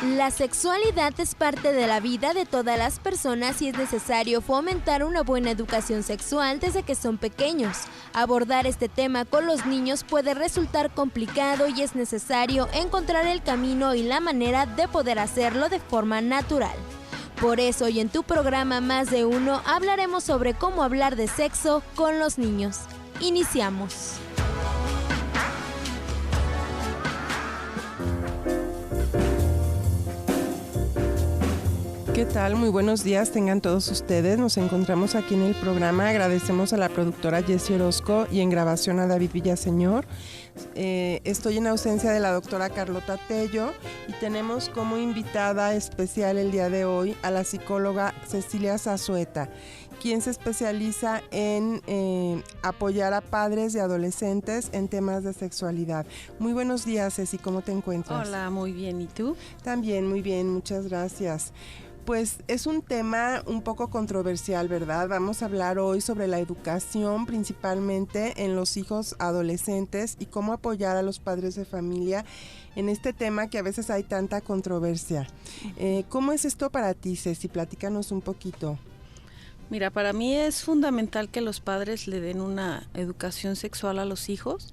La sexualidad es parte de la vida de todas las personas y es necesario fomentar una buena educación sexual desde que son pequeños. Abordar este tema con los niños puede resultar complicado y es necesario encontrar el camino y la manera de poder hacerlo de forma natural. Por eso hoy en tu programa Más de Uno hablaremos sobre cómo hablar de sexo con los niños. Iniciamos. ¿Qué tal? Muy buenos días tengan todos ustedes. Nos encontramos aquí en el programa. Agradecemos a la productora Jessie Orozco y en grabación a David Villaseñor. Estoy en ausencia de la doctora Carlota Tello y tenemos como invitada especial el día de hoy a la psicóloga Cecilia Zazueta, quien se especializa en apoyar a padres y adolescentes en temas de sexualidad. Muy buenos días, Ceci, ¿cómo te encuentras? Hola, muy bien, ¿y tú? También muy bien, muchas gracias. Pues es un tema un poco controversial, ¿verdad? Vamos a hablar hoy sobre la educación, principalmente en los hijos adolescentes y cómo apoyar a los padres de familia en este tema que a veces hay tanta controversia. ¿Cómo es esto para ti, Ceci? Platícanos un poquito. Mira, para mí es fundamental que los padres le den una educación sexual a los hijos,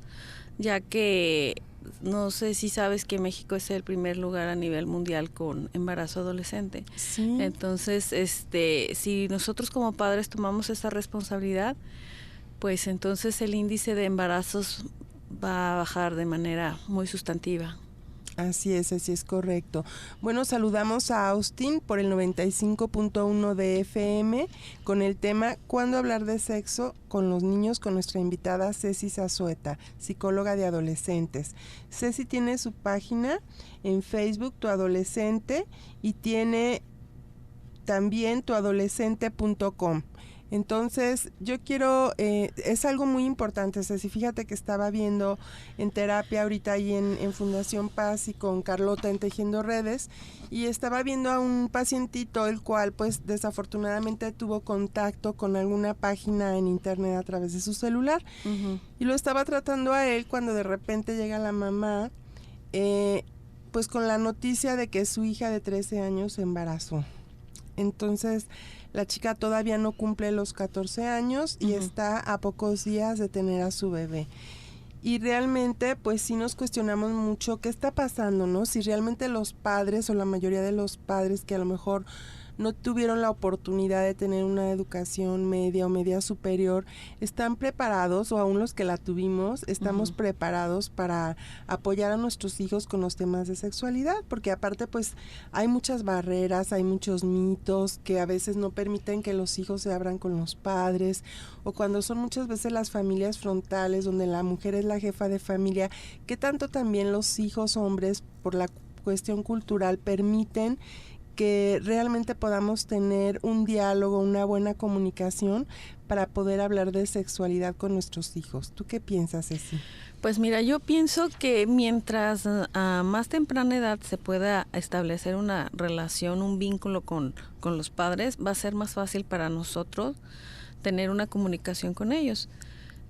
ya que no sé si sabes que México es el primer lugar a nivel mundial con embarazo adolescente. Sí. Entonces, si nosotros como padres tomamos esta responsabilidad, pues entonces el índice de embarazos va a bajar de manera muy sustantiva. Así es correcto. Bueno, saludamos a Austin por el 95.1 de FM con el tema ¿Cuándo hablar de sexo con los niños? Con nuestra invitada Ceci Zazueta, psicóloga de adolescentes. Ceci tiene su página en Facebook, Tu Adolescente, y tiene también tuadolescente.com. Entonces, yo quiero, es algo muy importante, Ceci, fíjate que estaba viendo en terapia ahorita ahí en Fundación Paz y con Carlota en Tejiendo Redes, y estaba viendo a un pacientito el cual pues desafortunadamente tuvo contacto con alguna página en internet a través de su celular. Uh-huh. Y lo estaba tratando a él cuando de repente llega la mamá, pues con la noticia de que su hija de 13 años se embarazó. Entonces, la chica todavía no cumple los 14 años y está a pocos días de tener a su bebé. Y realmente, pues sí nos cuestionamos mucho qué está pasando, ¿no? Si realmente los padres o la mayoría de los padres que a lo mejor no tuvieron la oportunidad de tener una educación media o media superior, están preparados, o aún los que la tuvimos, estamos preparados para apoyar a nuestros hijos con los temas de sexualidad, porque aparte pues hay muchas barreras, hay muchos mitos que a veces no permiten que los hijos se abran con los padres, o cuando son muchas veces las familias frontales donde la mujer es la jefa de familia, que tanto también los hijos hombres por la cuestión cultural permiten que realmente podamos tener un diálogo, una buena comunicación para poder hablar de sexualidad con nuestros hijos. ¿Tú qué piensas, Ceci? Pues mira, yo pienso que mientras a más temprana edad se pueda establecer una relación, un vínculo con los padres, va a ser más fácil para nosotros tener una comunicación con ellos.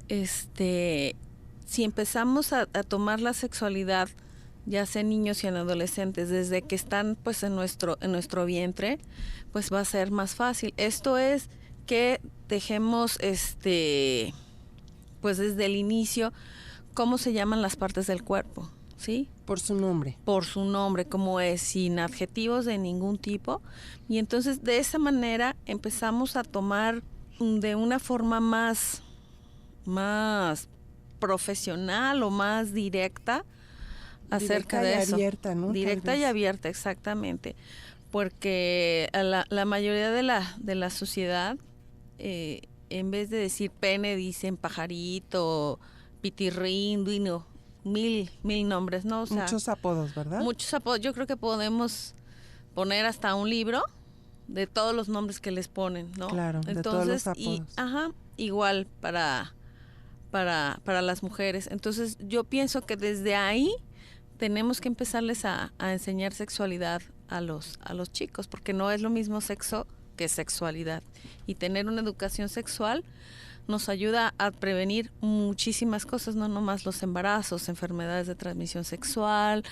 Si empezamos a tomar la sexualidad ya sea en niños y en adolescentes, desde que están pues en nuestro vientre, pues va a ser más fácil. Esto es que dejemos pues desde el inicio cómo se llaman las partes del cuerpo, ¿sí? Por su nombre. Por su nombre, como es, sin adjetivos de ningún tipo. Y entonces de esa manera empezamos a tomar de una forma más profesional o más directa acerca de eso. Abierta, ¿no? Directa y abierta, exactamente. Porque a la mayoría de la sociedad, en vez de decir pene, dicen pajarito, pitirrín, mil nombres, ¿no? O sea, muchos apodos, ¿verdad? Muchos apodos. Yo creo que podemos poner hasta un libro de todos los nombres que les ponen, ¿no? Claro, entonces, de todos los apodos. Igual para las mujeres. Entonces, yo pienso que desde ahí tenemos que empezarles a enseñar sexualidad a los chicos, porque no es lo mismo sexo que sexualidad. Y tener una educación sexual nos ayuda a prevenir muchísimas cosas, no nomás los embarazos, enfermedades de transmisión sexual,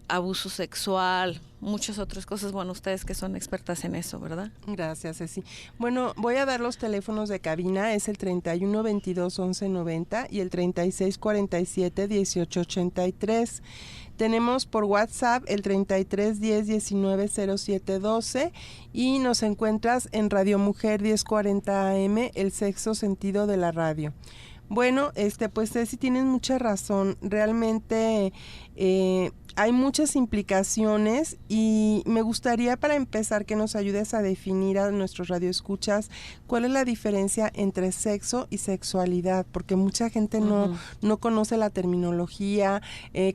abuso sexual, muchas otras cosas. Bueno, ustedes que son expertas en eso, ¿verdad? Gracias, Ceci. Bueno, voy a dar los teléfonos de cabina, es el 31 22 11 90 y el 36 47 18 83. Tenemos por WhatsApp el 33 10 19 07 12 y nos encuentras en Radio Mujer 1040 AM, el sexto sentido de la radio. Bueno, pues Ceci, tienes mucha razón. Realmente hay muchas implicaciones y me gustaría para empezar que nos ayudes a definir a nuestros radioescuchas cuál es la diferencia entre sexo y sexualidad, porque mucha gente no conoce la terminología,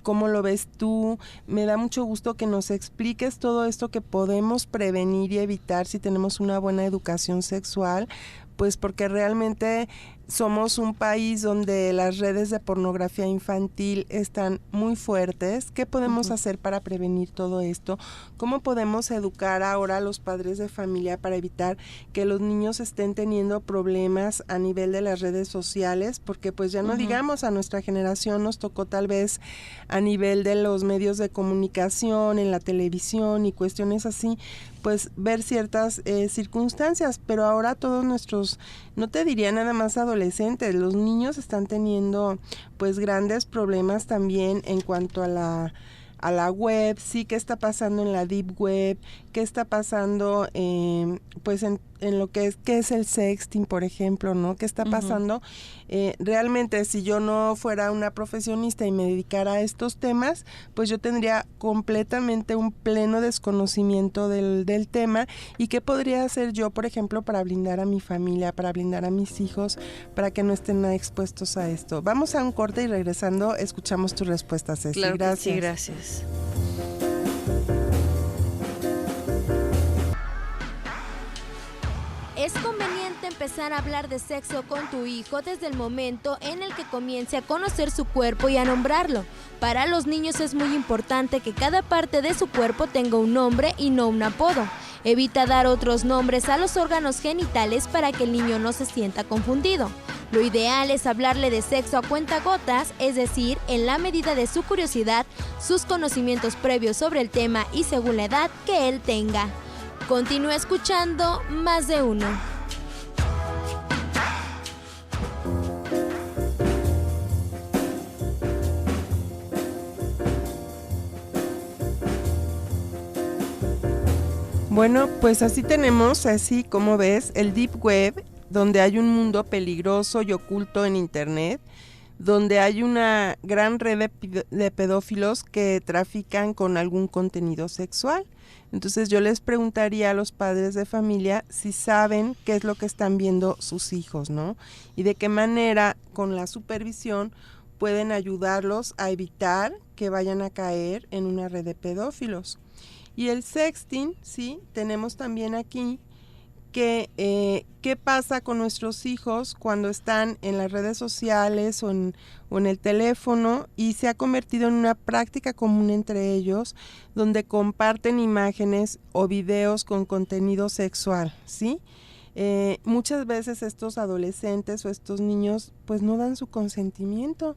cómo lo ves tú. Me da mucho gusto que nos expliques todo esto que podemos prevenir y evitar si tenemos una buena educación sexual, pues porque realmente somos un país donde las redes de pornografía infantil están muy fuertes. ¿Qué podemos hacer para prevenir todo esto? ¿Cómo podemos educar ahora a los padres de familia para evitar que los niños estén teniendo problemas a nivel de las redes sociales? Porque pues ya no digamos, a nuestra generación nos tocó tal vez a nivel de los medios de comunicación, en la televisión y cuestiones así, pues ver ciertas circunstancias, pero ahora todos nuestros, no te diría nada más adolescentes, los niños están teniendo pues grandes problemas también en cuanto a la web, sí, qué está pasando en la deep web, qué está pasando pues en lo que es el sexting, por ejemplo, ¿no? ¿Qué está pasando? Realmente, si yo no fuera una profesionista y me dedicara a estos temas, pues yo tendría completamente un pleno desconocimiento del tema. ¿Y qué podría hacer yo, por ejemplo, para blindar a mi familia, para blindar a mis hijos, para que no estén expuestos a esto? Vamos a un corte y regresando escuchamos tu respuesta, Ceci. Claro, gracias. Sí, gracias. Es conveniente empezar a hablar de sexo con tu hijo desde el momento en el que comience a conocer su cuerpo y a nombrarlo. Para los niños es muy importante que cada parte de su cuerpo tenga un nombre y no un apodo. Evita dar otros nombres a los órganos genitales para que el niño no se sienta confundido. Lo ideal es hablarle de sexo a cuentagotas, es decir, en la medida de su curiosidad, sus conocimientos previos sobre el tema y según la edad que él tenga. Continúa escuchando Más de Uno. Bueno, pues así tenemos, así como ves, el Deep Web, donde hay un mundo peligroso y oculto en Internet, donde hay una gran red de pedófilos que trafican con algún contenido sexual. Entonces yo les preguntaría a los padres de familia si saben qué es lo que están viendo sus hijos, ¿no? Y de qué manera, con la supervisión, pueden ayudarlos a evitar que vayan a caer en una red de pedófilos. Y el sexting, sí, tenemos también aquí que qué pasa con nuestros hijos cuando están en las redes sociales o en el teléfono, y se ha convertido en una práctica común entre ellos, donde comparten imágenes o videos con contenido sexual, ¿sí? Muchas veces estos adolescentes o estos niños pues no dan su consentimiento.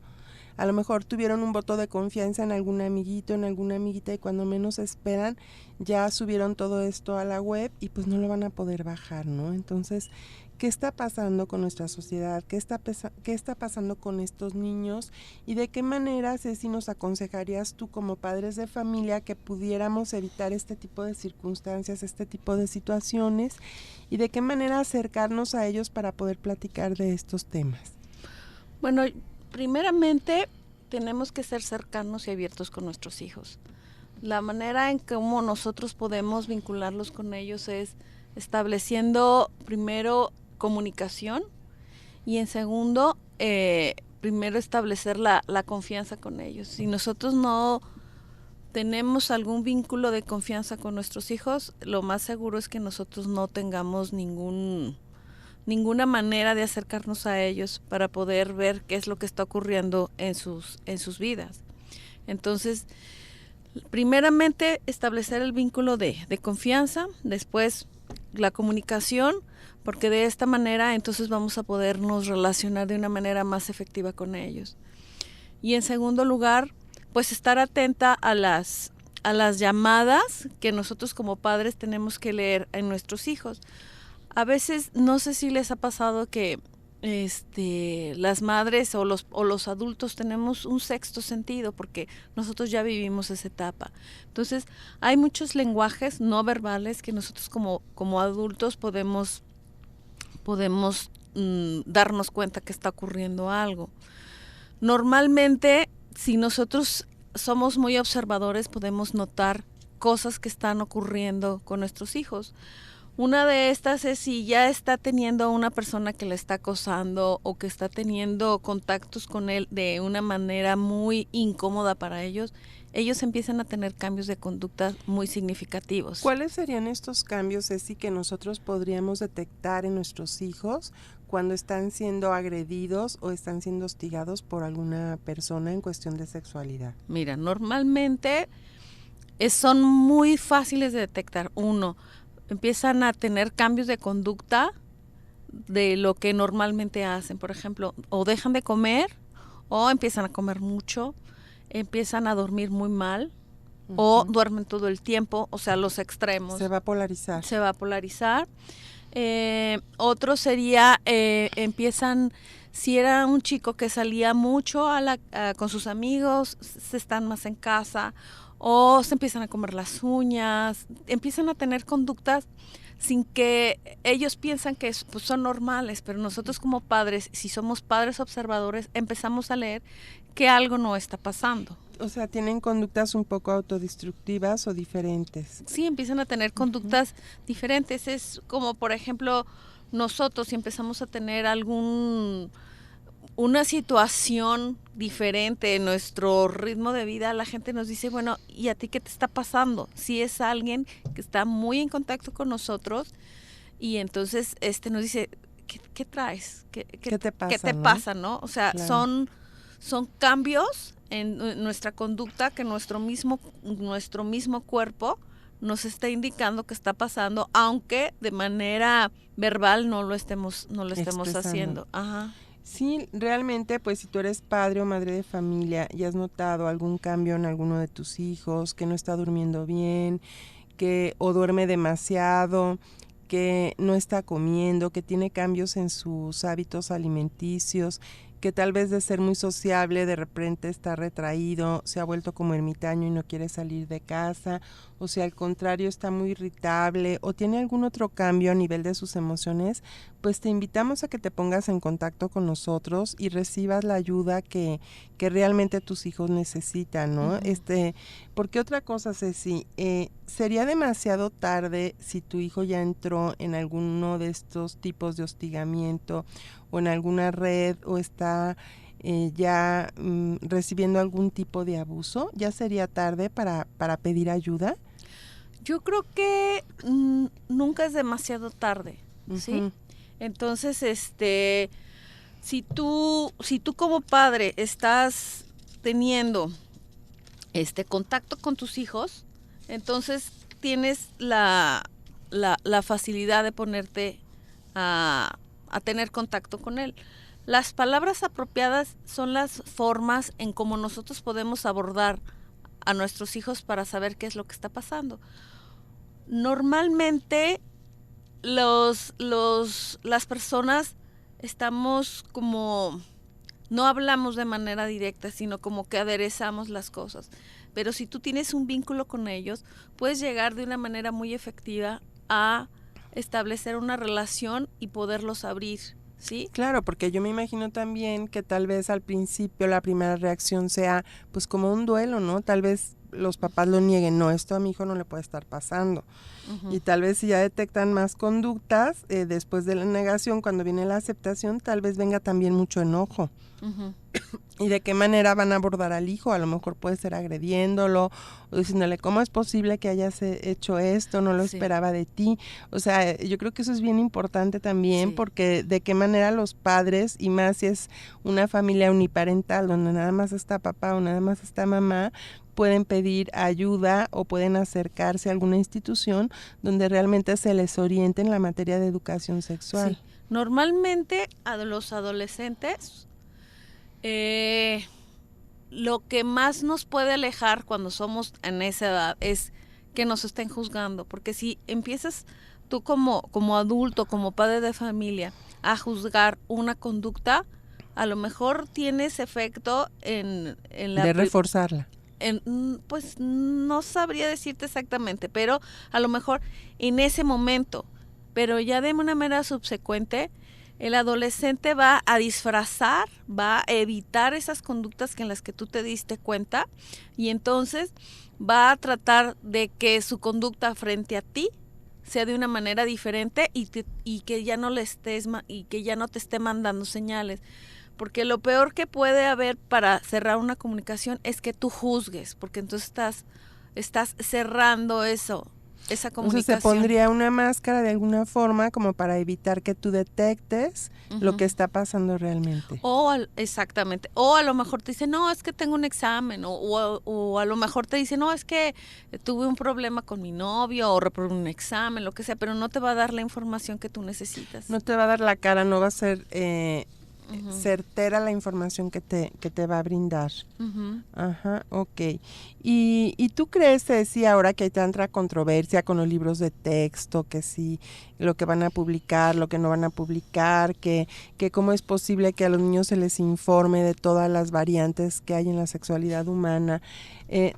A lo mejor tuvieron un voto de confianza en algún amiguito, en alguna amiguita, y cuando menos esperan ya subieron todo esto a la web y pues no lo van a poder bajar, ¿no? Entonces, ¿qué está pasando con nuestra sociedad? ¿Qué está pasando con estos niños? ¿Y de qué manera, Ceci, nos aconsejarías tú como padres de familia que pudiéramos evitar este tipo de circunstancias, este tipo de situaciones? ¿Y de qué manera acercarnos a ellos para poder platicar de estos temas? Bueno, primeramente, tenemos que ser cercanos y abiertos con nuestros hijos. La manera en cómo nosotros podemos vincularlos con ellos es estableciendo primero comunicación y en segundo, primero establecer la confianza con ellos. Si nosotros no tenemos algún vínculo de confianza con nuestros hijos, lo más seguro es que nosotros no tengamos ninguna manera de acercarnos a ellos para poder ver qué es lo que está ocurriendo en sus vidas. Entonces, primeramente establecer el vínculo de confianza, después la comunicación, porque de esta manera entonces vamos a podernos relacionar de una manera más efectiva con ellos. Y en segundo lugar, pues estar atenta a las llamadas que nosotros como padres tenemos que leer en nuestros hijos. A veces, no sé si les ha pasado que las madres o los adultos tenemos un sexto sentido, porque nosotros ya vivimos esa etapa. Entonces, hay muchos lenguajes no verbales que nosotros como adultos podemos darnos cuenta que está ocurriendo algo. Normalmente, si nosotros somos muy observadores, podemos notar cosas que están ocurriendo con nuestros hijos. Una de estas es si ya está teniendo a una persona que le está acosando o que está teniendo contactos con él de una manera muy incómoda para ellos, ellos empiezan a tener cambios de conducta muy significativos. ¿Cuáles serían estos cambios, Ceci, que nosotros podríamos detectar en nuestros hijos cuando están siendo agredidos o están siendo hostigados por alguna persona en cuestión de sexualidad? Mira, normalmente son muy fáciles de detectar. Uno, empiezan a tener cambios de conducta de lo que normalmente hacen. Por ejemplo, o dejan de comer, o empiezan a comer mucho, empiezan a dormir muy mal, o duermen todo el tiempo, o sea, los extremos. Se va a polarizar. Se va a polarizar. Otro sería, empiezan, si era un chico que salía mucho con sus amigos, se están más en casa, o se empiezan a comer las uñas, empiezan a tener conductas sin que ellos piensan que pues, son normales, pero nosotros como padres, si somos padres observadores, empezamos a leer que algo no está pasando. O sea, tienen conductas un poco autodestructivas o diferentes. Sí, empiezan a tener conductas diferentes. Es como, por ejemplo, nosotros si empezamos a tener una situación diferente en nuestro ritmo de vida, la gente nos dice, bueno, ¿y a ti qué te está pasando? Si es alguien que está muy en contacto con nosotros y entonces nos dice, ¿qué traes? ¿Qué te pasa, ¿no? O sea, claro. Son cambios en nuestra conducta que nuestro mismo cuerpo nos está indicando que está pasando, aunque de manera verbal no lo estemos haciendo. Ajá. Sí, realmente, pues si tú eres padre o madre de familia y has notado algún cambio en alguno de tus hijos, que no está durmiendo bien, o duerme demasiado, que no está comiendo, que tiene cambios en sus hábitos alimenticios, que tal vez de ser muy sociable de repente está retraído, se ha vuelto como ermitaño y no quiere salir de casa, o si al contrario está muy irritable o tiene algún otro cambio a nivel de sus emociones, pues te invitamos a que te pongas en contacto con nosotros y recibas la ayuda que realmente tus hijos necesitan, ¿no? Uh-huh. Porque otra cosa, Ceci, sería demasiado tarde si tu hijo ya entró en alguno de estos tipos de hostigamiento o en alguna red o está ya recibiendo algún tipo de abuso. ¿Ya sería tarde para pedir ayuda? Yo creo que nunca es demasiado tarde, ¿sí? Uh-huh. Entonces, si tú como padre estás teniendo contacto con tus hijos, entonces tienes la facilidad de ponerte a tener contacto con él. Las palabras apropiadas son las formas en cómo nosotros podemos abordar a nuestros hijos para saber qué es lo que está pasando. Normalmente las personas estamos como, no hablamos de manera directa, sino como que aderezamos las cosas. Pero si tú tienes un vínculo con ellos, puedes llegar de una manera muy efectiva a establecer una relación y poderlos abrir, ¿sí? Claro, porque yo me imagino también que tal vez al principio la primera reacción sea pues como un duelo, ¿no? Tal vez los papás lo nieguen, no, esto a mi hijo no le puede estar pasando. Uh-huh. Y tal vez si ya detectan más conductas, después de la negación, cuando viene la aceptación, tal vez venga también mucho enojo. Ujú. y de qué manera van a abordar al hijo. A lo mejor puede ser agrediéndolo o diciéndole, ¿cómo es posible que hayas hecho esto? No lo Sí. esperaba de ti. O sea, yo creo que eso es bien importante también, Sí. porque de qué manera los padres, y más si es una familia uniparental donde nada más está papá o nada más está mamá, pueden pedir ayuda o pueden acercarse a alguna institución donde realmente se les oriente en la materia de educación sexual. Sí. Normalmente a los adolescentes lo que más nos puede alejar cuando somos en esa edad es que nos estén juzgando, porque si empiezas tú como adulto, como padre de familia, a juzgar una conducta, a lo mejor tienes efecto en la... De reforzarla. Pues no sabría decirte exactamente, pero a lo mejor en ese momento, pero ya de una manera subsecuente, el adolescente va a disfrazar, va a evitar esas conductas en las que tú te diste cuenta y entonces va a tratar de que su conducta frente a ti sea de una manera diferente y que ya no le estés y que ya no te esté mandando señales. Porque lo peor que puede haber para cerrar una comunicación es que tú juzgues, porque entonces estás cerrando esa comunicación. Entonces se pondría una máscara de alguna forma como para evitar que tú detectes lo que está pasando realmente. Exactamente. O a lo mejor te dice, no, es que tengo un examen. O a lo mejor te dice, no, es que tuve un problema con mi novio o reprobé un examen, lo que sea, pero no te va a dar la información que tú necesitas. No te va a dar la cara, no va a ser certera la información que te va a brindar. Ajá, ok. ¿Y tú crees, Ceci, ahora que hay tanta controversia con los libros de texto, que sí, lo que van a publicar, lo que no van a publicar, que cómo es posible que a los niños se les informe de todas las variantes que hay en la sexualidad humana?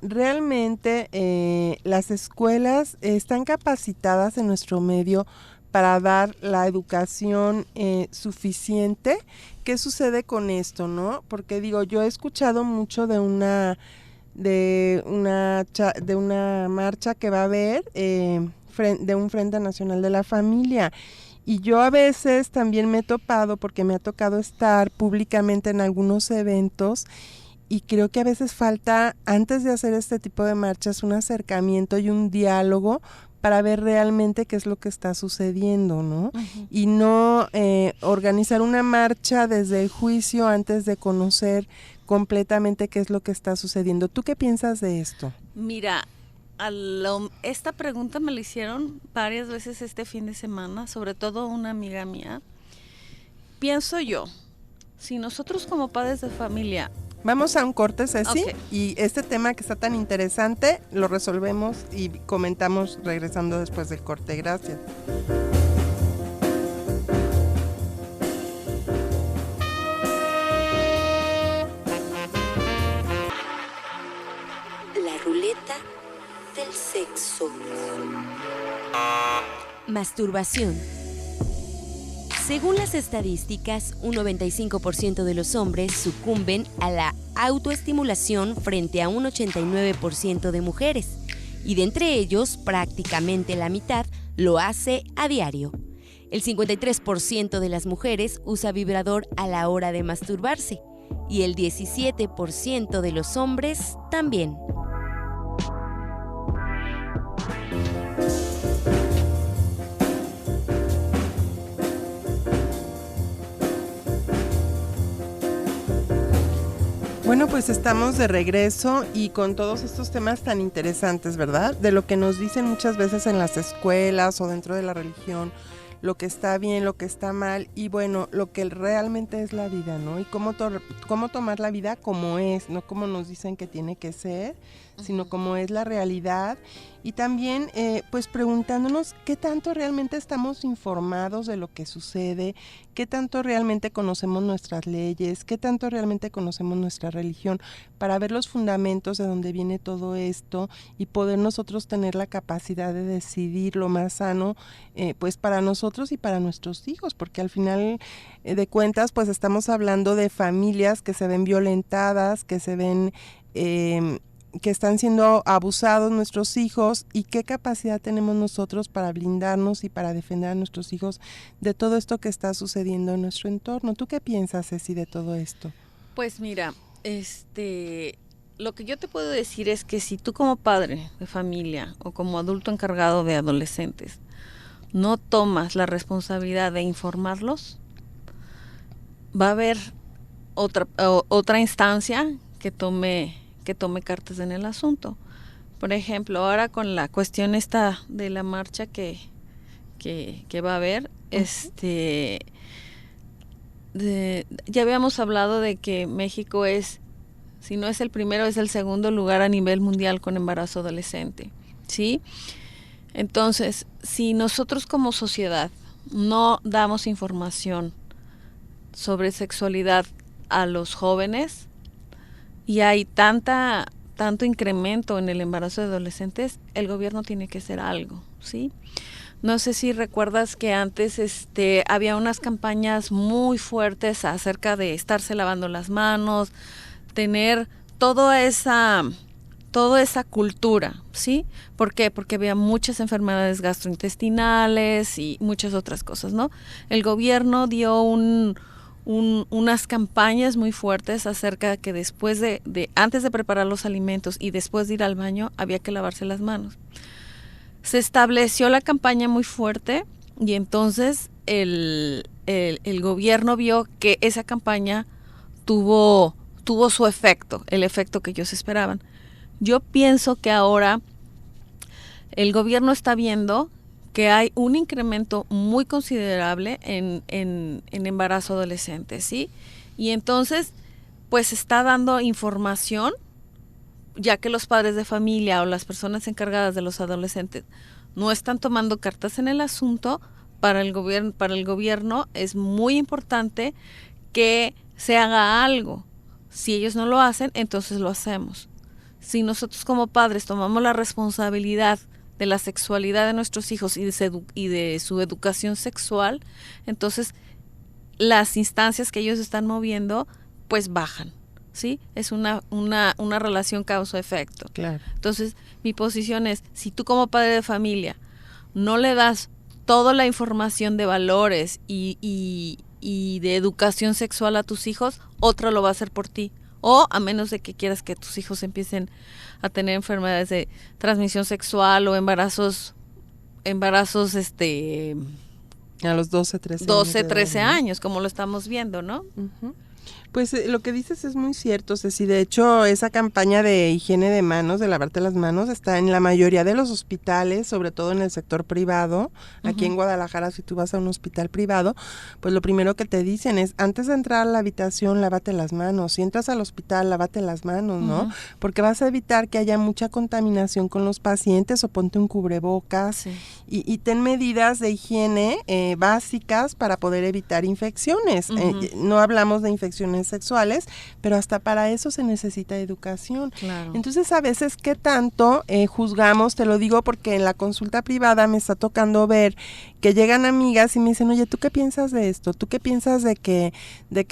Realmente las escuelas están capacitadas en nuestro medio para dar la educación suficiente. ¿Qué sucede con esto, no? Porque digo, yo he escuchado mucho de una marcha que va a haber de un Frente Nacional de la Familia. Y yo a veces también me he topado, porque me ha tocado estar públicamente en algunos eventos, y creo que a veces falta, antes de hacer este tipo de marchas, un acercamiento y un diálogo para ver realmente qué es lo que está sucediendo, ¿no? Uh-huh. Y no organizar una marcha desde el juicio antes de conocer completamente qué es lo que está sucediendo. ¿Tú qué piensas de esto? Mira, esta pregunta me la hicieron varias veces este fin de semana, sobre todo una amiga mía. Pienso yo, si nosotros como padres de familia... Vamos a un corte, Ceci, y este tema que está tan interesante lo resolvemos y comentamos regresando después del corte. Gracias. La ruleta del sexo. Masturbación. Según las estadísticas, un 95% de los hombres sucumben a la autoestimulación frente a un 89% de mujeres, y de entre ellos, prácticamente la mitad lo hace a diario. El 53% de las mujeres usa vibrador a la hora de masturbarse, y el 17% de los hombres también. Bueno, pues estamos de regreso y con todos estos temas tan interesantes, ¿verdad? De lo que nos dicen muchas veces en las escuelas o dentro de la religión, lo que está bien, lo que está mal y bueno, lo que realmente es la vida, ¿no? Y cómo tomar la vida como es, no como nos dicen que tiene que ser, sino como es la realidad. Y también pues preguntándonos qué tanto realmente estamos informados de lo que sucede, qué tanto realmente conocemos nuestras leyes, qué tanto realmente conocemos nuestra religión, para ver los fundamentos de dónde viene todo esto y poder nosotros tener la capacidad de decidir lo más sano pues para nosotros y para nuestros hijos, porque al final de cuentas pues estamos hablando de familias que se ven violentadas, que se ven... que están siendo abusados nuestros hijos y qué capacidad tenemos nosotros para blindarnos y para defender a nuestros hijos de todo esto que está sucediendo en nuestro entorno. ¿Tú qué piensas, Ceci, de todo esto? Pues mira, lo que yo te puedo decir es que si tú como padre de familia o como adulto encargado de adolescentes no tomas la responsabilidad de informarlos, va a haber otra instancia que tome cartas en el asunto. Por ejemplo, ahora con la cuestión esta de la marcha que va a haber, ya habíamos hablado de que México es, si no es el primero, es el segundo lugar a nivel mundial con embarazo adolescente, ¿sí? Entonces, si nosotros como sociedad no damos información sobre sexualidad a los jóvenes y hay tanto incremento en el embarazo de adolescentes, el gobierno tiene que hacer algo, ¿sí? No sé si recuerdas que antes había unas campañas muy fuertes acerca de estarse lavando las manos, tener toda esa cultura, ¿sí? ¿Por qué? Porque había muchas enfermedades gastrointestinales y muchas otras cosas, ¿no? El gobierno dio unas campañas muy fuertes acerca de que después antes de preparar los alimentos y después de ir al baño, había que lavarse las manos. Se estableció la campaña muy fuerte y entonces el gobierno vio que esa campaña tuvo su efecto, el efecto que ellos esperaban. Yo pienso que ahora el gobierno está viendo que hay un incremento muy considerable en embarazo adolescente, ¿sí? Y entonces, pues está dando información, ya que los padres de familia o las personas encargadas de los adolescentes no están tomando cartas en el asunto. Para el gobierno es muy importante que se haga algo. Si ellos no lo hacen, entonces lo hacemos. Si nosotros como padres tomamos la responsabilidad de la sexualidad de nuestros hijos y de su educación sexual, entonces las instancias que ellos están moviendo, pues bajan, ¿sí? Es una relación causa-efecto. Claro. Entonces, mi posición es, si tú como padre de familia no le das toda la información de valores y de educación sexual a tus hijos, otro lo va a hacer por ti. O a menos de que quieras que tus hijos empiecen a tener enfermedades de transmisión sexual o embarazos a los 13 años, como lo estamos viendo, ¿no? Uh-huh. Pues lo que dices es muy cierto, Ceci. De hecho, esa campaña de higiene de manos, de lavarte las manos, está en la mayoría de los hospitales, sobre todo en el sector privado. Aquí en Guadalajara, si tú vas a un hospital privado, pues lo primero que te dicen es, antes de entrar a la habitación, lávate las manos. Si entras al hospital, lávate las manos, ¿no? Porque vas a evitar que haya mucha contaminación con los pacientes, o ponte un cubrebocas. Sí. Y ten medidas de higiene básicas para poder evitar infecciones. No hablamos de infecciones sexuales, pero hasta para eso se necesita educación. Claro. Entonces, a veces, ¿qué tanto juzgamos? Te lo digo porque en la consulta privada me está tocando ver que llegan amigas y me dicen, oye, ¿tú qué piensas de esto? ¿Tú qué piensas de que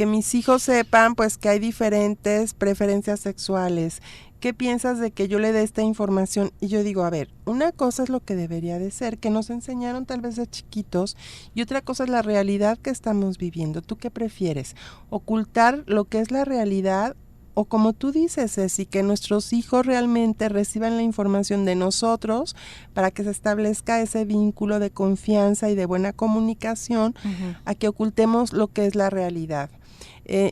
mis hijos sepan, pues, que hay diferentes preferencias sexuales? ¿Qué piensas de que yo le dé esta información? Y yo digo, a ver, una cosa es lo que debería de ser, que nos enseñaron tal vez de chiquitos, y otra cosa es la realidad que estamos viviendo. ¿Tú qué prefieres? ¿Ocultar lo que es la realidad? O como tú dices, Ceci, que nuestros hijos realmente reciban la información de nosotros para que se establezca ese vínculo de confianza y de buena comunicación, a que ocultemos lo que es la realidad.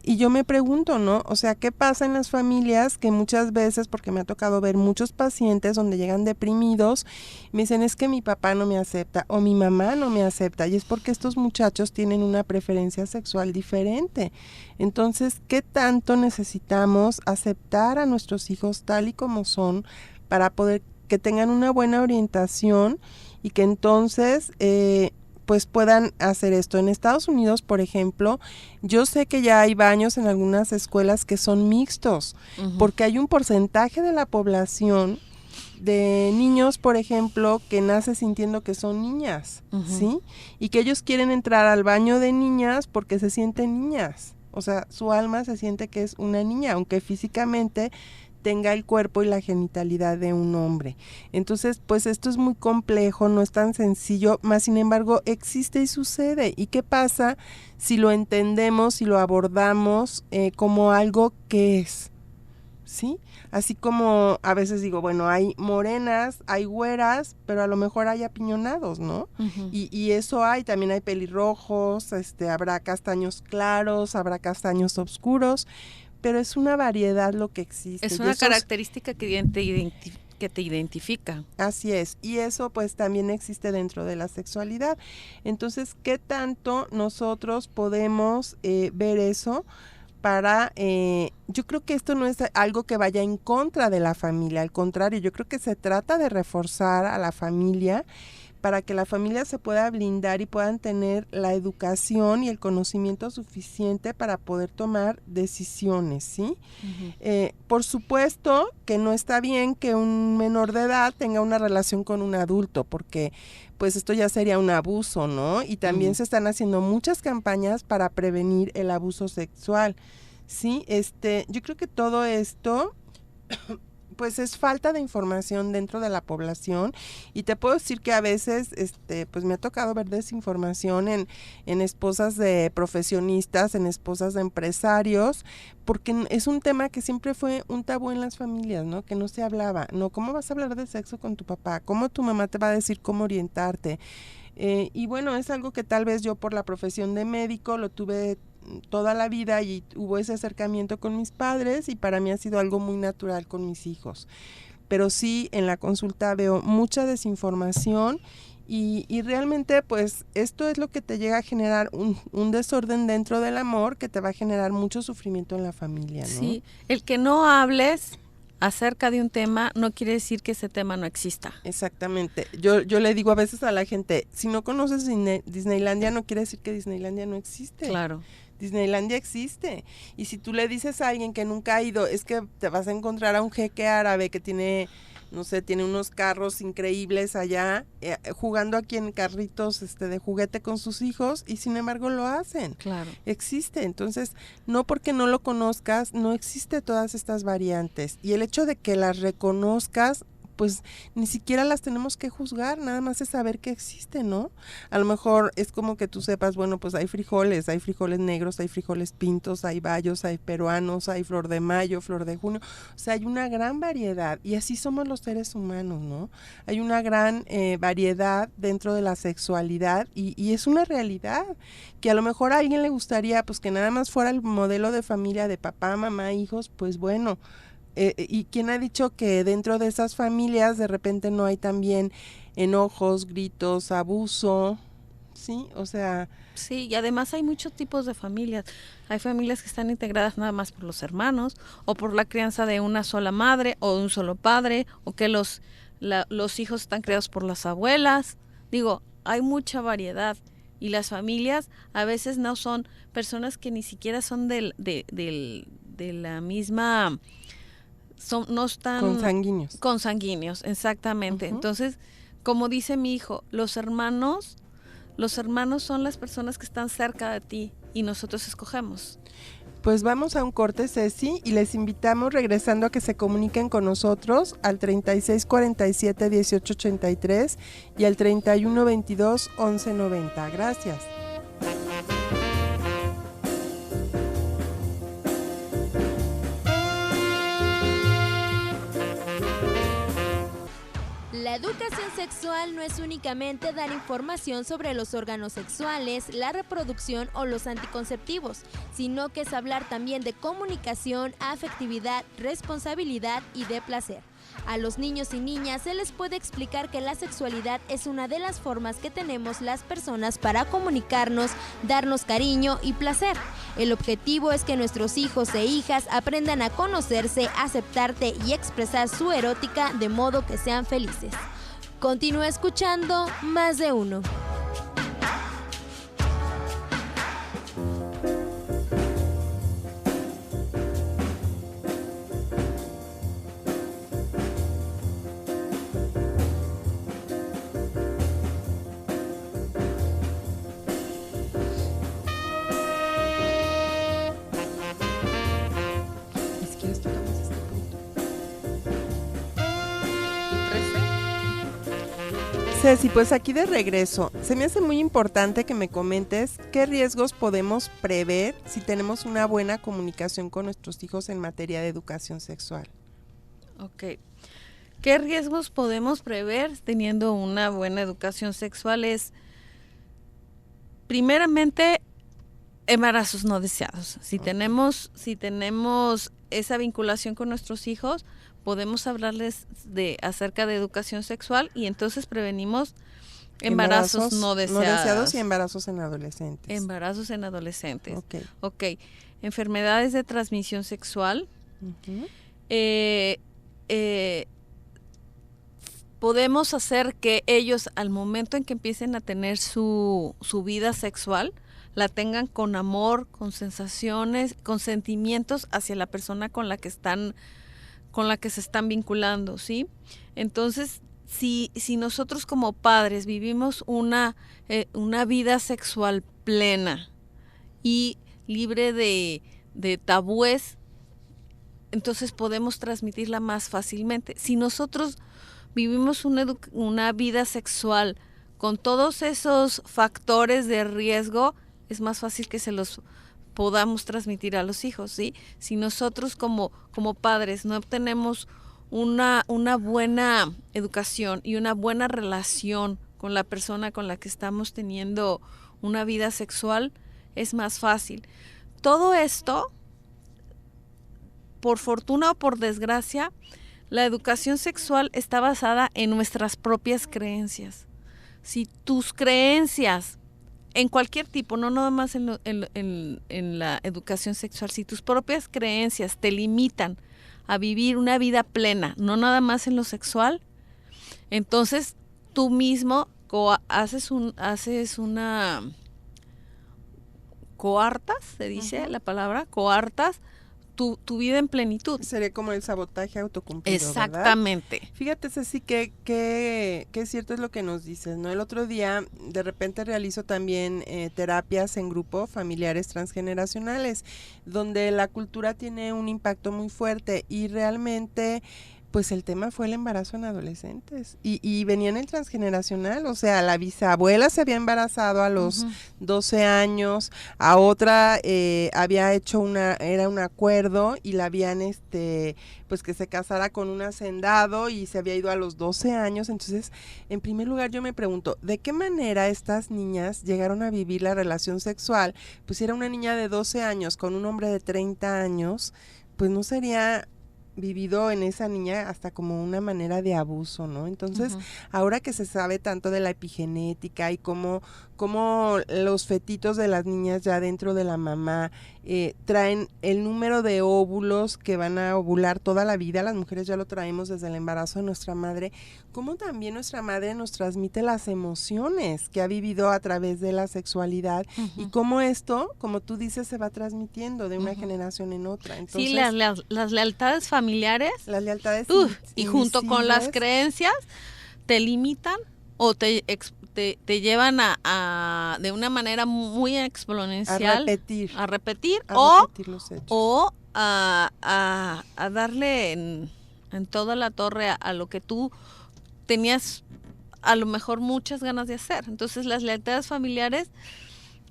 Y yo me pregunto, ¿no? O sea, ¿qué pasa en las familias que muchas veces, porque me ha tocado ver muchos pacientes donde llegan deprimidos, me dicen, es que mi papá no me acepta o mi mamá no me acepta, y es porque estos muchachos tienen una preferencia sexual diferente. Entonces, ¿qué tanto necesitamos aceptar a nuestros hijos tal y como son para poder que tengan una buena orientación y que entonces pues puedan hacer esto? En Estados Unidos, por ejemplo, yo sé que ya hay baños en algunas escuelas que son mixtos, porque hay un porcentaje de la población de niños, por ejemplo, que nace sintiendo que son niñas, ¿sí? Y que ellos quieren entrar al baño de niñas porque se sienten niñas. O sea, su alma se siente que es una niña, aunque físicamente tenga el cuerpo y la genitalidad de un hombre. Entonces, pues esto es muy complejo, no es tan sencillo, más sin embargo existe y sucede. ¿Y qué pasa si lo entendemos y lo abordamos como algo que es? ¿Sí? Así como a veces digo, bueno, hay morenas, hay güeras, pero a lo mejor hay apiñonados, ¿no? Uh-huh. Y eso hay, también hay pelirrojos, habrá castaños claros, habrá castaños oscuros, pero es una variedad lo que existe. Es una característica que te identifica. Así es, y eso pues también existe dentro de la sexualidad. Entonces, ¿qué tanto nosotros podemos ver eso? Para, yo creo que esto no es algo que vaya en contra de la familia, al contrario, yo creo que se trata de reforzar a la familia para que la familia se pueda blindar y puedan tener la educación y el conocimiento suficiente para poder tomar decisiones, ¿sí? Uh-huh. Por supuesto que no está bien que un menor de edad tenga una relación con un adulto, porque pues esto ya sería un abuso, ¿no? Y también se están haciendo muchas campañas para prevenir el abuso sexual, ¿sí? Yo creo que todo esto pues es falta de información dentro de la población, y te puedo decir que a veces pues me ha tocado ver desinformación en esposas de profesionistas, en esposas de empresarios, porque es un tema que siempre fue un tabú en las familias, ¿no? Que no se hablaba, ¿no? ¿Cómo vas a hablar de sexo con tu papá? ¿Cómo tu mamá te va a decir cómo orientarte? Y bueno, es algo que tal vez yo por la profesión de médico lo tuve toda la vida y hubo ese acercamiento con mis padres, y para mí ha sido algo muy natural con mis hijos. Pero sí, en la consulta veo mucha desinformación y realmente pues esto es lo que te llega a generar un desorden dentro del amor, que te va a generar mucho sufrimiento en la familia, ¿no? Sí, el que no hables acerca de un tema no quiere decir que ese tema no exista. Exactamente. Yo le digo a veces a la gente, si no conoces Disneylandia, no quiere decir que Disneylandia no existe. Claro. Disneylandia existe, y si tú le dices a alguien que nunca ha ido, es que te vas a encontrar a un jeque árabe que tiene, no sé, tiene unos carros increíbles allá, jugando aquí en carritos de juguete con sus hijos, y sin embargo lo hacen. Claro. Existe. Entonces, no porque no lo conozcas, no existe todas estas variantes, y el hecho de que las reconozcas, pues ni siquiera las tenemos que juzgar, nada más es saber que existe, ¿no? A lo mejor es como que tú sepas, bueno, pues hay frijoles negros, hay frijoles pintos, hay bayos, hay peruanos, hay flor de mayo, flor de junio, o sea, hay una gran variedad, y así somos los seres humanos, ¿no? Hay una gran variedad dentro de la sexualidad, y es una realidad, que a lo mejor a alguien le gustaría, pues que nada más fuera el modelo de familia de papá, mamá, hijos, pues bueno. ¿Y quién ha dicho que dentro de esas familias de repente no hay también enojos, gritos, abuso? Sí, o sea... Sí, y además hay muchos tipos de familias. Hay familias que están integradas nada más por los hermanos, o por la crianza de una sola madre o de un solo padre, o que los hijos están criados por las abuelas. Digo, hay mucha variedad, y las familias a veces no son personas que ni siquiera son de la misma... no están consanguíneos, exactamente. Uh-huh. Entonces, como dice mi hijo, los hermanos son las personas que están cerca de ti, y nosotros escogemos. Pues vamos a un corte, Ceci, y les invitamos, regresando, a que se comuniquen con nosotros al 3647-1883 y al 3122-1190. Gracias. La educación sexual no es únicamente dar información sobre los órganos sexuales, la reproducción o los anticonceptivos, sino que es hablar también de comunicación, afectividad, responsabilidad y de placer. A los niños y niñas se les puede explicar que la sexualidad es una de las formas que tenemos las personas para comunicarnos, darnos cariño y placer. El objetivo es que nuestros hijos e hijas aprendan a conocerse, aceptarte y expresar su erótica de modo que sean felices. Continúa escuchando Más de Uno. Ceci, pues aquí de regreso, se me hace muy importante que me comentes qué riesgos podemos prever si tenemos una buena comunicación con nuestros hijos en materia de educación sexual. Ok. ¿Qué riesgos podemos prever teniendo una buena educación sexual? Es, primeramente, embarazos no deseados. Si tenemos esa vinculación con nuestros hijos, podemos hablarles acerca de educación sexual y entonces prevenimos embarazos no deseados y embarazos en adolescentes. Embarazos en adolescentes. Ok. Enfermedades de transmisión sexual. Uh-huh. Podemos hacer que ellos, al momento en que empiecen a tener su vida sexual, la tengan con amor, con sensaciones, con sentimientos hacia la persona con la que se están vinculando, ¿sí? Entonces, si nosotros como padres vivimos una vida sexual plena y libre de tabúes, entonces podemos transmitirla más fácilmente. Si nosotros vivimos una vida sexual con todos esos factores de riesgo, es más fácil que se los podamos transmitir a los hijos, ¿sí? Si nosotros como padres no obtenemos una buena educación y una buena relación con la persona con la que estamos teniendo una vida sexual, es más fácil. Todo esto, por fortuna o por desgracia, la educación sexual está basada en nuestras propias creencias. Si tus creencias, en cualquier tipo, no nada más en la educación sexual, si tus propias creencias te limitan a vivir una vida plena, no nada más en lo sexual, entonces tú mismo haces una coartas, se dice la palabra, coartas tu vida en plenitud. Sería como el sabotaje autocumplido, exactamente. ¿verdad? Fíjate, Ceci, que cierto es lo que nos dices, ¿no? El otro día, de repente realizo también terapias en grupo, familiares transgeneracionales, donde la cultura tiene un impacto muy fuerte y realmente pues el tema fue el embarazo en adolescentes y venía en el transgeneracional, o sea, la bisabuela se había embarazado a los 12 años, a otra había hecho era un acuerdo y la habían pues que se casara con un hacendado y se había ido a los 12 años, entonces en primer lugar yo me pregunto, ¿de qué manera estas niñas llegaron a vivir la relación sexual? Pues si era una niña de 12 años con un hombre de 30 años, pues no sería vivido en esa niña hasta como una manera de abuso, ¿no? Entonces, ahora que se sabe tanto de la epigenética y cómo los fetitos de las niñas ya dentro de la mamá traen el número de óvulos que van a ovular toda la vida, las mujeres ya lo traemos desde el embarazo de nuestra madre, cómo también nuestra madre nos transmite las emociones que ha vivido a través de la sexualidad y cómo esto, como tú dices, se va transmitiendo de una generación en otra. Entonces, sí, las lealtades familiares. Las lealtades y junto con las creencias te limitan o te llevan a de una manera muy exponencial a repetir los hechos. O a darle en toda la torre a lo que tú tenías a lo mejor muchas ganas de hacer. Entonces las lealtades familiares,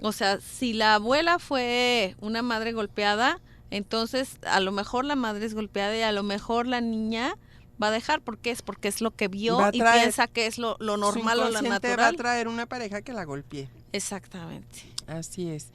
o sea, si la abuela fue una madre golpeada, entonces a lo mejor la madre es golpeada y a lo mejor la niña va a dejar, porque es lo que vio y piensa que es lo normal o lo natural. Va a traer una pareja que la golpee. Exactamente. Así es.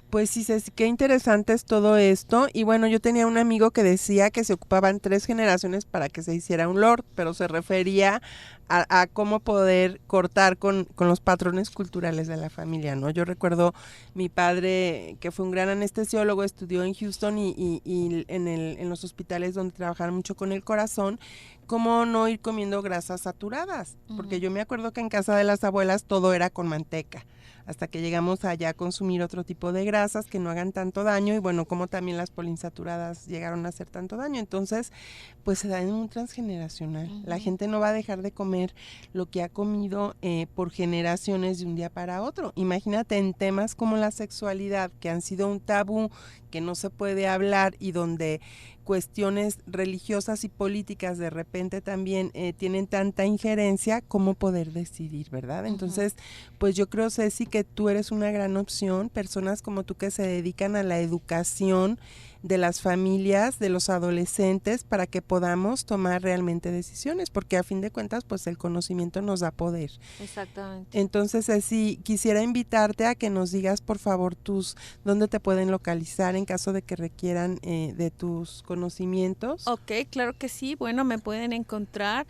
Pues sí, qué interesante es todo esto. Y bueno, yo tenía un amigo que decía que se ocupaban 3 generaciones para que se hiciera un lord, pero se refería a cómo poder cortar con los patrones culturales de la familia, ¿no? Yo recuerdo mi padre, que fue un gran anestesiólogo, estudió en Houston y en los hospitales donde trabajaban mucho con el corazón, cómo no ir comiendo grasas saturadas, porque yo me acuerdo que en casa de las abuelas todo era con manteca, hasta que llegamos allá a consumir otro tipo de grasas que no hagan tanto daño y bueno, como también las poliinsaturadas llegaron a hacer tanto daño. Entonces, pues se da en un transgeneracional. La gente no va a dejar de comer lo que ha comido por generaciones de un día para otro. Imagínate en temas como la sexualidad, que han sido un tabú, que no se puede hablar y donde cuestiones religiosas y políticas de repente también tienen tanta injerencia, ¿cómo poder decidir, verdad? Entonces, pues yo creo, Ceci, que tú eres una gran opción, personas como tú que se dedican a la educación de las familias, de los adolescentes, para que podamos tomar realmente decisiones, porque a fin de cuentas, pues el conocimiento nos da poder. Exactamente. Entonces, Ceci, quisiera invitarte a que nos digas, por favor, dónde te pueden localizar en caso de que requieran de tus conocimientos. Ok, claro que sí. Bueno, me pueden encontrar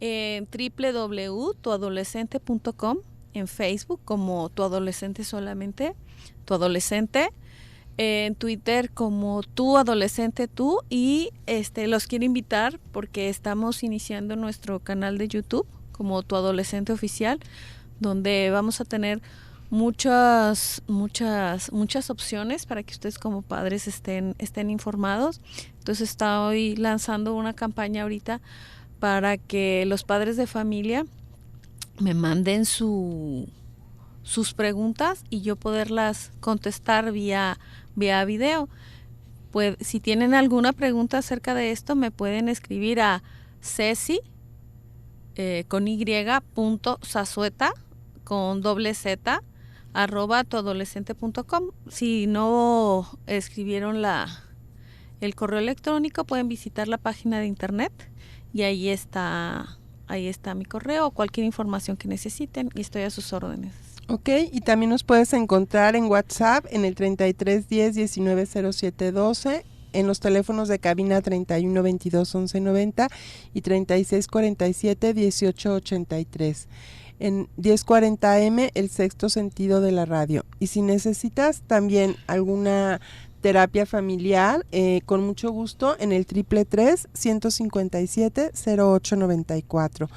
en www.tuadolescente.com, en Facebook como Tu Adolescente solamente, Tu Adolescente, en Twitter como Tu Adolescente Tú, y los quiero invitar porque estamos iniciando nuestro canal de YouTube como Tu Adolescente Oficial, donde vamos a tener muchas opciones para que ustedes como padres estén informados. Entonces estoy lanzando una campaña ahorita para que los padres de familia me manden sus preguntas y yo poderlas contestar vía video. Pues si tienen alguna pregunta acerca de esto, me pueden escribir a Ceci con y.sazueta con z @tuadolescente.com. Si no escribieron el correo electrónico, pueden visitar la página de internet y ahí está mi correo o cualquier información que necesiten, y estoy a sus órdenes. Ok, y también nos puedes encontrar en WhatsApp en el 3310 190712, en los teléfonos de cabina 31 22 11 90 y 36 47 18 83. En 1040 AM, el sexto sentido de la radio. Y si necesitas también alguna terapia familiar, con mucho gusto en el 333 157 0894.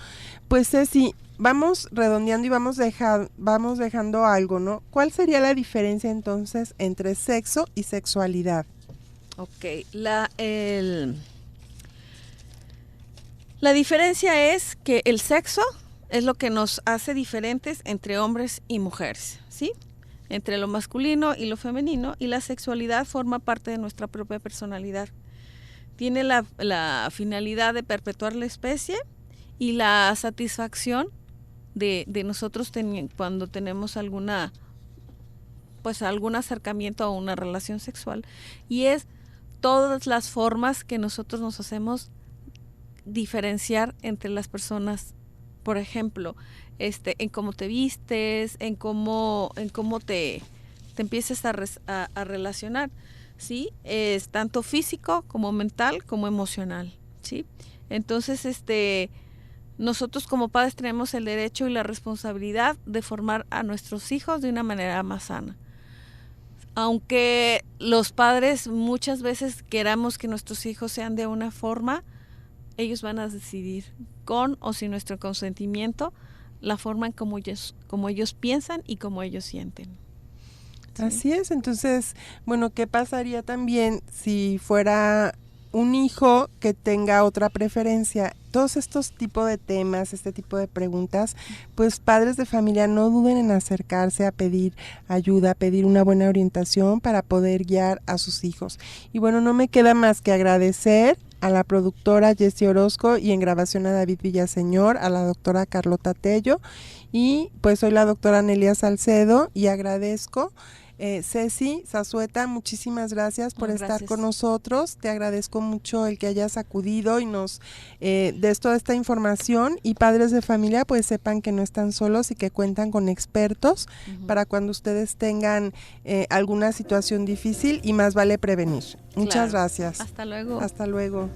Pues Ceci, vamos redondeando y vamos dejando algo, ¿no? ¿Cuál sería la diferencia entonces entre sexo y sexualidad? Ok, la diferencia es que el sexo es lo que nos hace diferentes entre hombres y mujeres, ¿sí? Entre lo masculino y lo femenino, y la sexualidad forma parte de nuestra propia personalidad. Tiene la finalidad de perpetuar la especie y la satisfacción de nosotros cuando tenemos algún acercamiento a una relación sexual, y es todas las formas que nosotros nos hacemos diferenciar entre las personas. Por ejemplo, en cómo te vistes, en cómo te empiezas a relacionar, ¿sí? Es tanto físico como mental como emocional, ¿sí? Entonces, nosotros como padres tenemos el derecho y la responsabilidad de formar a nuestros hijos de una manera más sana. Aunque los padres muchas veces queramos que nuestros hijos sean de una forma, ellos van a decidir con o sin nuestro consentimiento la forma en como ellos piensan y como ellos sienten. ¿Sí? Así es. Entonces, bueno, ¿qué pasaría también si fuera un hijo que tenga otra preferencia? Todos estos tipos de temas, este tipo de preguntas, pues padres de familia no duden en acercarse a pedir ayuda, a pedir una buena orientación para poder guiar a sus hijos. Y bueno, no me queda más que agradecer a la productora Jessie Orozco y en grabación a David Villaseñor, a la doctora Carlota Tello, y pues soy la doctora Nelia Salcedo y agradezco. Ceci Sazueta, muchísimas gracias por estar con nosotros. Te agradezco mucho el que hayas acudido y nos des toda esta información, y padres de familia pues sepan que no están solos y que cuentan con expertos para cuando ustedes tengan alguna situación difícil, y más vale prevenir. Muchas gracias. Hasta luego. Hasta luego.